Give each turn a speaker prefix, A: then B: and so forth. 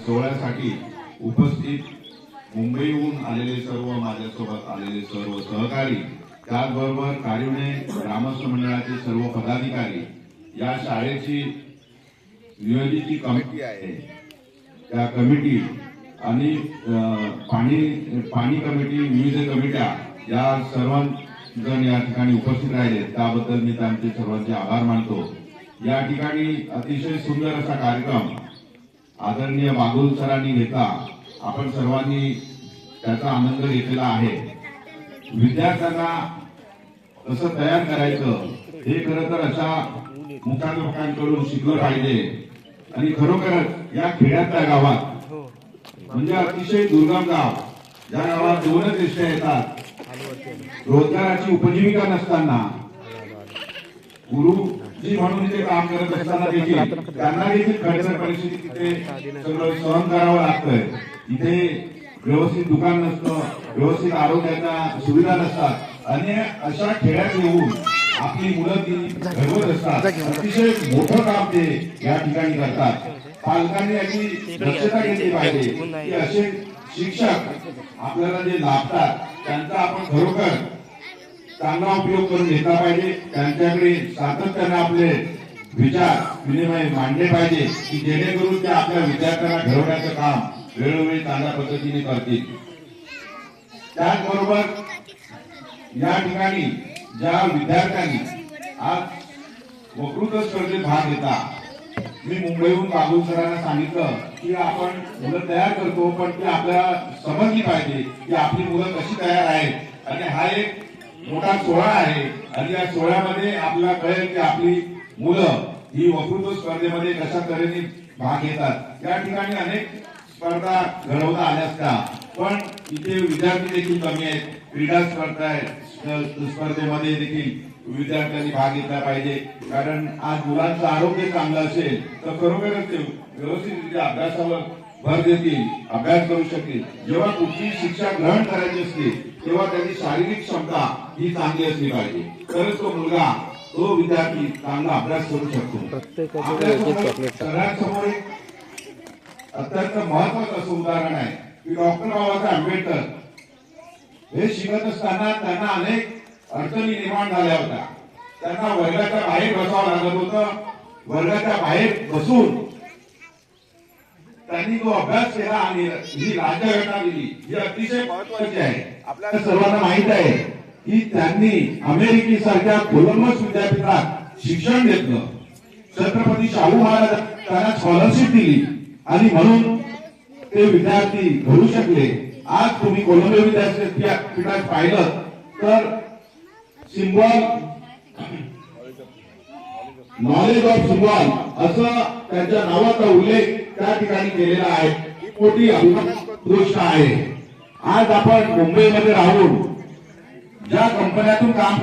A: सोहळ्यासाठी उपस्थित मुंबईहून आलेले सर्व माझ्यासोबत आलेले सर्व सहकारी, त्याचबरोबर कारिवणे ग्रामस्थ मंडळाचे सर्व पदाधिकारी, या शाळेची नियोजित जी कमिटी आहे त्या कमिटी आणि पाणी कमिटी, विविध कमिट्या, या सर्वजण या ठिकाणी उपस्थित राहिले त्याबद्दल मी त्यांचे सर्वांचे आभार मानतो। या ठिकाणी अतिशय सुंदर असा कार्यक्रम आदरणीय बागुल सरांनी घेतला, आपण सर्वांनी त्याचा आनंद घेतलेला आहे। विद्यार्थ्यांना कसं तयार करायचं हे खरं तर अशा मुख्याध्यापकांकडून शिकलं पाहिजे। आणि खरोखरच या खेड्यातल्या गावात म्हणजे अतिशय दुर्गम गाव, ज्या गावात दोनच एसट्या येतात, रोजगाराची उपजीविका नसताना गुरुजी म्हणून इथे काम करत असताना देखील त्यांना देखील खडतर परिस्थिती तिथे सगळं सहन करावं लागतंय। इथे व्यवस्थित दुकान नसतं, व्यवस्थित आरोग्याच्या सुविधा नसतात आणि अशा खेड्यात येऊन आपली मुलं घडवत असतात। अतिशय मोठं काम ते या ठिकाणी करतात। पालकांनी याची दक्षता घेतली पाहिजे की असे शिक्षक आपल्याला जे लाभतात त्यांचा आपण खरोखर चांगला उपयोग करून घेतला पाहिजे। त्यांच्याकडे सातत्याने आपले विचार विनिमय मांडले पाहिजे की जेणेकरून ते आपल्या विद्यार्थ्यांना घडवण्याचं काम वेळोवेळी चांगल्या पद्धतीने करतील। त्याचबरोबर या ठिकाणी ज्या विद्यार्थ्यांनी आज वक्तृत्व स्पर्धेत भाग घेतला, मी मुंबईहून बागुल सरांना सांगितलं की आपण मुलं तयार करतो, पण ती आपल्याला समजली पाहिजे की आपली मुलं कशी तयार आहेत। आणि हा एक मोठा सोहळा आहे आणि या सोहळ्यामध्ये आपल्याला कळेल की आपली मुलं ही वक्तृत्व स्पर्धेमध्ये कशा तऱ्हेने भाग घेतात। या ठिकाणी अनेक स्पर्धा घडवता आल्या असत्या, पण इथे विद्यार्थी देखील कमी आहेत। क्रीडा स्पर्धेमध्ये देखील विद्यार्थ्यांनी भाग घेतला पाहिजे, कारण आज मुलांचं आरोग्य चांगलं असेल तर खरोखरच ते व्यवस्थितरित्या अभ्यासावर भर देतील, अभ्यास करू शकतील। जेव्हा कुठली शिक्षा ग्रहण करायची असते तेव्हा त्याची शारीरिक क्षमता ही चांगली असली पाहिजे, तरच तो मुलगा, तो विद्यार्थी चांगला अभ्यास करू शकतो। सगळ्यात समोर एक अत्यंत महत्वाचं असं उदाहरण आहे की डॉक्टर बाबासाहेब आंबेडकर हे शिकत असताना त्यांना अनेक अडचणी निर्माण झाल्या होत्या। त्यांना वर्गाच्या बाहेर बसावं लागत होतं। वर्गाच्या बाहेर बसून त्यांनी तो अभ्यास केला आणि ही राज्यघटना दिली, ही अतिशय महत्वाची आहे। आपल्याला सर्वांना माहित आहे की त्यांनी अमेरिकेसारख्या कोलंबस विद्यापीठात शिक्षण घेतलं। छत्रपती शाहू महाराज त्यांना स्कॉलरशिप दिली आणि म्हणून ते विद्यार्थी घडू शकले। आज तुम्ही कोलंबिया विद्यापीठात पाहिलं तर सिम्बॉल, नॉलेज ऑफ सिम्बॉल असं त्यांच्या नावाचा उल्लेख त्या ठिकाणी केलेला आहे। ही मोठी अभिमानास्पद गोष्ट आहे। आज आपण मुंबईमध्ये राहून ज्या कंपन्यातून काम